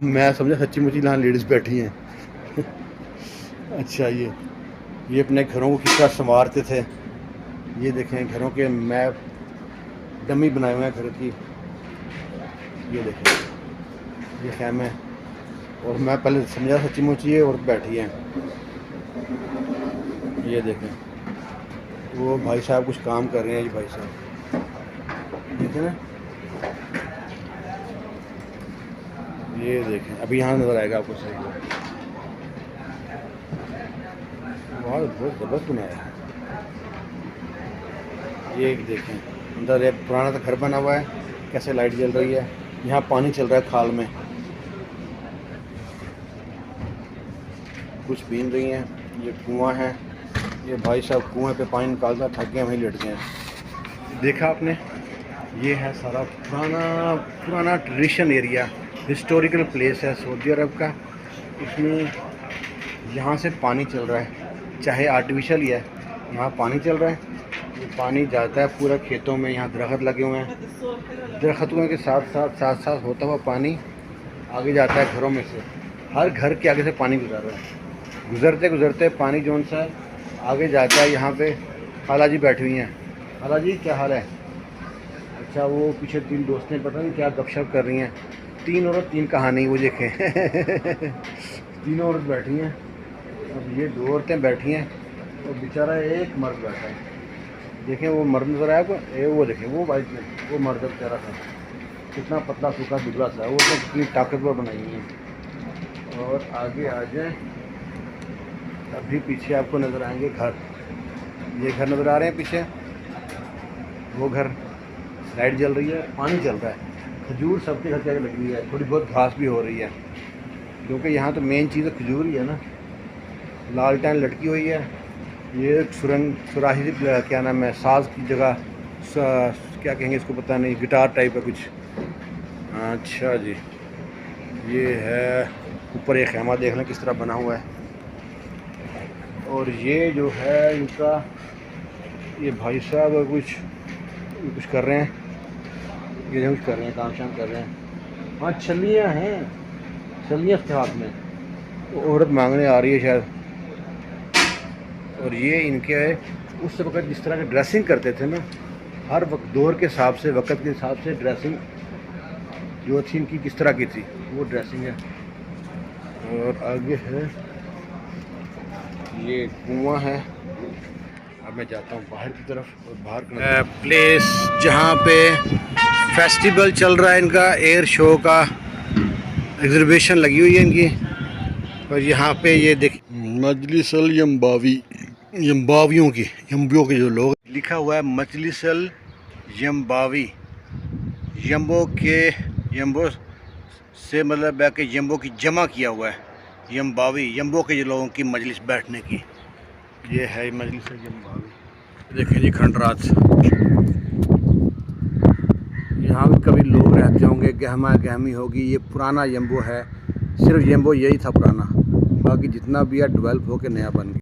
मैं समझा सच्ची मुच्ची यहाँ लेडीज़ बैठी हैं। अच्छा, ये अपने घरों को किस तरह संवारते थे। ये देखें घरों के मैप डमी बनाए हुए हैं घर की। ये देखें, ये खैमे, और मैं पहले समझा सच्ची मुच्ची ये औरत बैठी है। ये देखें, वो भाई साहब कुछ काम कर रहे हैं। ये भाई साहब देखें ना, ये देखें, अभी यहाँ नज़र आएगा आपको सही। बहुत ज़बरदस्त बनाया है। ये देखें, अंदर एक पुराना सा घर बना हुआ है, कैसे लाइट जल रही है। यहाँ पानी चल रहा है खाल में, कुछ पीन रही हैं। ये कुआं है, ये भाई साहब कुएं पे पानी निकालता, थक गए वहीं लेट गए हैं। देखा आपने, ये है सारा पुराना ट्रेडिशन एरिया, हिस्टोरिकल प्लेस है सऊदी अरब का। इसमें यहाँ से पानी चल रहा है, चाहे आर्टिफिशियल ही है, यहाँ पानी चल रहा है। ये पानी जाता है पूरा खेतों में, यहाँ दरख्त लगे हुए हैं, दरख्तों के साथ होता हुआ पानी आगे जाता है घरों में से। हर घर के आगे से पानी गुजर रहा है। गुजरते गुजरते पानी जोन सा आगे जाता है। यहाँ पे खाला जी बैठी हुई हैं। खाला जी क्या हाल है? अच्छा, वो पीछे 3 दोस्तें पता नहीं क्या गपशप कर रही हैं। 3 औरत 3 कहानी, वो देखें। 3 औरत बैठी हैं, अब ये 2 औरतें बैठी हैं और बेचारा एक मर्द बैठा है। देखें वो मर्द नज़र आया को, वो देखें वो वाइट में वो मर्द बेचारा था, कितना पतला सूखा दुबला सा, वो तो कितनी ताकतवर बनाई हुई है। और आगे आ जाए, अभी पीछे आपको नज़र आएंगे घर। ये घर नज़र आ रहे हैं पीछे, वो घर, लाइट जल रही है, पानी चल रहा है। खजूर सबके घर के आगे लगी हुई है, थोड़ी बहुत घास भी हो रही है, क्योंकि यहाँ तो मेन चीज़ खजूर ही है ना। लालटेन लटकी हुई है। ये सुराही क्या नाम है, साज की जगह, क्या कहेंगे इसको पता नहीं, गिटार टाइप है कुछ। अच्छा जी, ये है ऊपर एक खेमा, देख लें किस तरह बना हुआ है। और ये जो है इनका, ये भाई साहब कुछ कर रहे हैं, ये कुछ कर रहे हैं, काम शाम कर रहे हैं। हाँ, छलियाँ हैं, छलियाँ इसके हाथ में, औरत मांगने आ रही है शायद। और ये इनके उस वक्त जिस तरह की ड्रेसिंग करते थे ना, हर वक्त दौर के हिसाब से, वक्त के हिसाब से ड्रेसिंग जो थी इनकी किस तरह की थी, वो ड्रेसिंग है। और आगे है ये कुआं है। अब मैं जाता हूँ बाहर की तरफ, और बाहर प्लेस जहाँ पे फेस्टिवल चल रहा है इनका, एयर शो का एग्जिबिशन लगी हुई है इनकी। और यहाँ पे ये देख, मजलिसल यम्बावी, यम्बावियों के जो लोग, लिखा हुआ है मजलिसल यम्बावी। यम्बो से मतलब है कि यम्बो की जमा किया हुआ है, यम्बावी, यम्बो के जो लोगों की मजलिस बैठने की। ये है मजलिस यम्बावी। देखें जी खंडरात, यहाँ भी कभी लोग रहते होंगे, गहमा गहमी होगी। ये पुराना यम्बो है, सिर्फ यम्बो यही था पुराना, बाकी जितना भी है डेवलप होकर नया बन गया।